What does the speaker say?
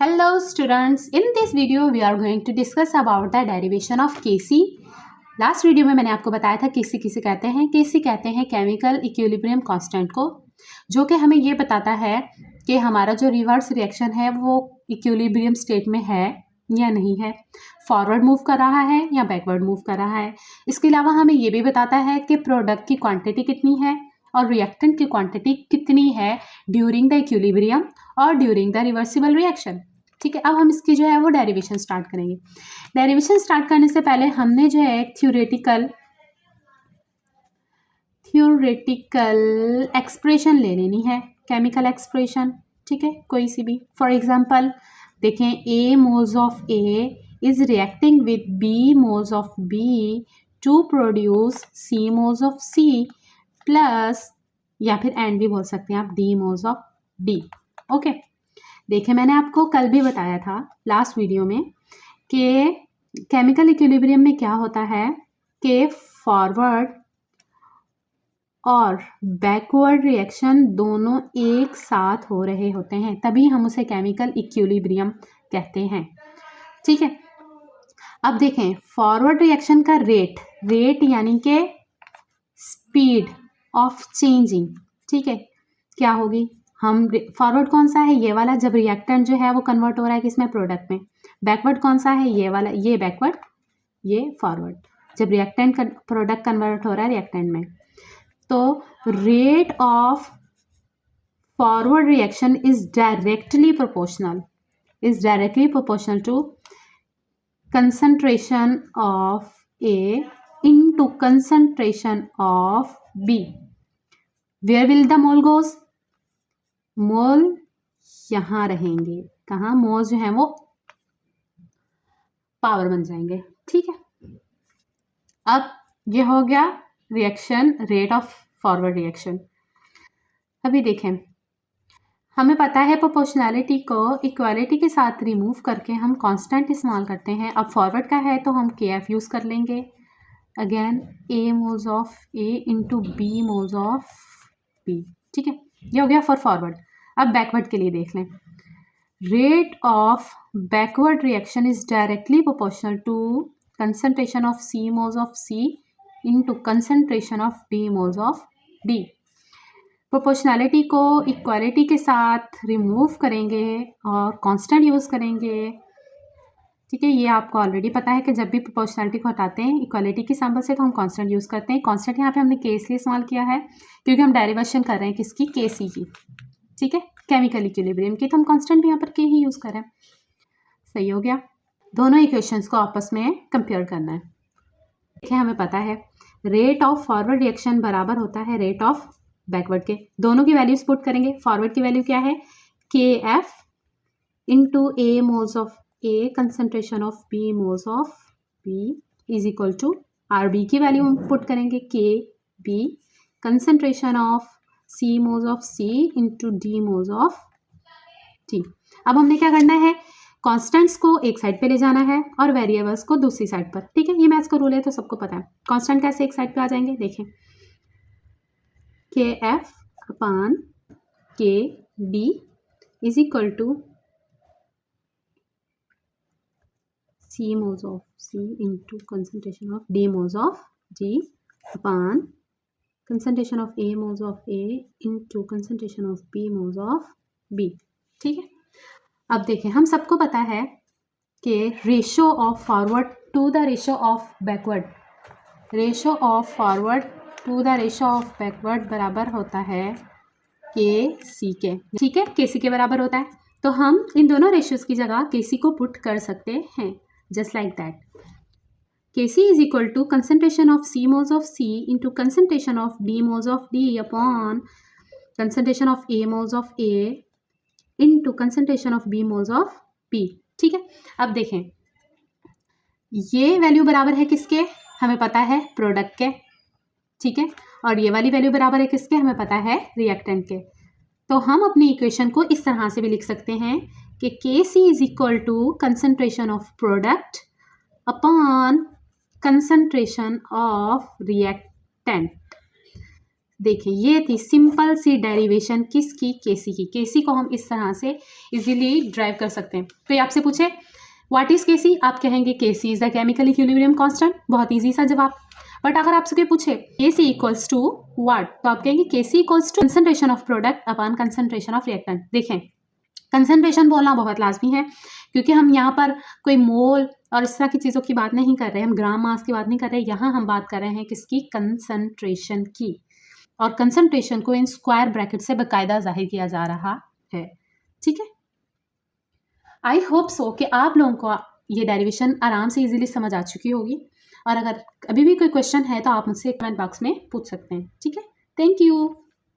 Hello students, in this video we are going to discuss about the derivation of Kc। Last video में मैंने आपको बताया था Kc किसे कहते हैं। Kc कहते हैं केमिकल इक्विलिब्रियम कांस्टेंट को, जो कि हमें ये बताता है कि हमारा जो रिवर्स रिएक्शन है वो इक्विलिब्रियम स्टेट में है या नहीं है, फॉरवर्ड मूव कर रहा है या बैकवर्ड मूव कर रहा है। इसके अलावा हमें ये भी बताता है कि प्रोडक्ट की क्वांटिटी कितनी है और रिएक्टेंट की क्वांटिटी कितनी है ड्यूरिंग द इक्विलिब्रियम और ड्यूरिंग द रिवर्सिबल रिएक्शन। ठीक है, अब हम इसकी जो है वो डेरिवेशन स्टार्ट करेंगे। डेरिवेशन स्टार्ट करने से पहले हमने जो है थ्योरेटिकल एक्सप्रेशन ले लेनी है, केमिकल एक्सप्रेशन। ठीक है, कोई सी भी। फॉर एग्जांपल देखें, a moles of a is reacting with b moles of b to produce c moles of c plus, या फिर एंड भी बोल सकते हैं आप, d moles of d. Okay, देखिए मैंने आपको कल भी बताया था लास्ट वीडियो में कि केमिकल इक्विलिब्रियम में क्या होता है कि फॉरवर्ड और बैकवर्ड रिएक्शन दोनों एक साथ हो रहे होते हैं, तभी हम उसे केमिकल इक्विलिब्रियम कहते हैं। ठीक है, अब देखें फॉरवर्ड रिएक्शन का रेट यानी कि स्पीड ऑफ चेंजिंग। ठीक है, क्या होगी, हम फॉरवर्ड कौन सा है, ये वाला, जब रिएक्टेंट जो है वो कन्वर्ट हो रहा है किसमें, प्रोडक्ट में। बैकवर्ड कौन सा है, ये वाला, ये बैकवर्ड, ये फॉरवर्ड, जब रिएक्टेंट प्रोडक्ट कन्वर्ट हो रहा है रिएक्टेंट में। तो rate of forward reaction is directly proportional to concentration of a into concentration of b. Where will the mole goes, mole यहाँ रहेंगे, कहाँ, मोल जो है वो पावर बन जाएंगे। ठीक है, अब ये हो गया reaction, rate of forward reaction. अभी देखें, हमें पता है प्रोपोर्शनैलिटी को इक्वालिटी के साथ रिमूव करके हम कांस्टेंट इस्तेमाल करते हैं। अब फॉरवर्ड का है तो हम KF यूज़ कर लेंगे। Again A moles of A into B moles of B। ठीक है, ये हो गया फॉर फॉरवर्ड। अब बैकवर्ड के लिए देख लें, rate of backward reaction is directly proportional to concentration of C moles of C into concentration of D moles of D। Proportionality को इक्वालिटी के साथ रिमूव करेंगे और कांस्टेंट यूज़ करेंगे। ठीक है, ये आपको ऑलरेडी पता है कि जब भी प्रोपोर्शनैलिटी को हटाते हैं इक्वालिटी की सैम्पल से तो हम कांस्टेंट यूज़ करते हैं। कांस्टेंट यहाँ पे हमने के इसलिए इस्तेमाल किया है क्योंकि हम डेरिवेशन कर रहे हैं किसकी, Kc की। ठीक है, केमिकल इक्विलिब्रियम की, तो हम कांस्टेंट भी यहाँ पर K ही यूज़ कर रहे हैं। सही हो गया, दोनों इक्वेशंस को आपस में कंपेयर करना है। देखिए हमें पता है रेट ऑफ फॉरवर्ड रिएक्शन बराबर होता है रेट ऑफ बैकवर्ड के। दोनों की वैल्यूज पुट करेंगे। फॉरवर्ड की वैल्यू क्या है, KF into A moles of A concentration of B moles of B is equal to RB की वैल्यू हम पुट करेंगे, KB concentration of C moles of C into D moles of D। अब हमने क्या करना है, कॉन्स्टेंट्स को एक साइड पे ले जाना है और वेरिएबल्स को दूसरी साइड पर। ठीक है, ये मैथ्स का रूल है तो सबको पता है। कॉन्स्टेंट कैसे एक साइड पे आ जाएंगे, देखें, KF upon KB is equal to C moles of C into concentration of D moles of D upon concentration of A moles of A into concentration of B moles of B। ठीक है, अब देखें, हम सबको पता है कि ratio of forward to the ratio of backward, ratio of forward to the ratio of backward बराबर होता है KC के। ठीक है, KC के बराबर होता है, तो हम इन दोनों रेशियोज की जगह KC को पुट कर सकते हैं, just like that. KC is equal to concentration of C moles of C into concentration of D moles of D upon concentration of A moles of A into concentration of B moles of B। ठीक है, अब देखें, ये value बराबर है किसके, हमें पता है प्रोडक्ट के। ठीक है, और ये वाली वैल्यू बराबर है किसके, हमें पता है रिएक्टेंट के। तो हम अपनी इक्वेशन को इस तरह से भी लिख सकते हैं कि KC is equal to concentration of product upon concentration of reactant. देखिए ये थी सिंपल सी डेरिवेशन किसकी, केसी की। केसी को हम इस तरह से इजीली ड्राइव कर सकते हैं। तो ये आपसे पूछे व्हाट इज केसी, आप कहेंगे KC is the chemical equilibrium constant, बहुत इजी सा जवाब। बट अगर आपसे कोई पूछे केसी इक्वल्स टू व्हाट, तो आप कहेंगे KC equals to concentration of product upon concentration of reactant. देखें कंसंट्रेशन बोलना बहुत लाजमी है, क्योंकि हम यहाँ पर कोई मोल और इस तरह की चीज़ों की बात नहीं कर रहे, हम ग्राम मास की बात नहीं कर रहे, यहाँ हम बात कर रहे हैं किसकी, कंसंट्रेशन की। और कंसंट्रेशन को इन स्क्वायर ब्रैकेट से बाकायदा जाहिर किया जा रहा है। ठीक है, आई होप सो कि आप लोगों को ये डेरिवेशन आराम से इजीली समझ आ चुकी होगी। और अगर अभी भी कोई क्वेश्चन है तो आप मुझसे कमेंट बॉक्स में पूछ सकते हैं। ठीक है, थैंक यू।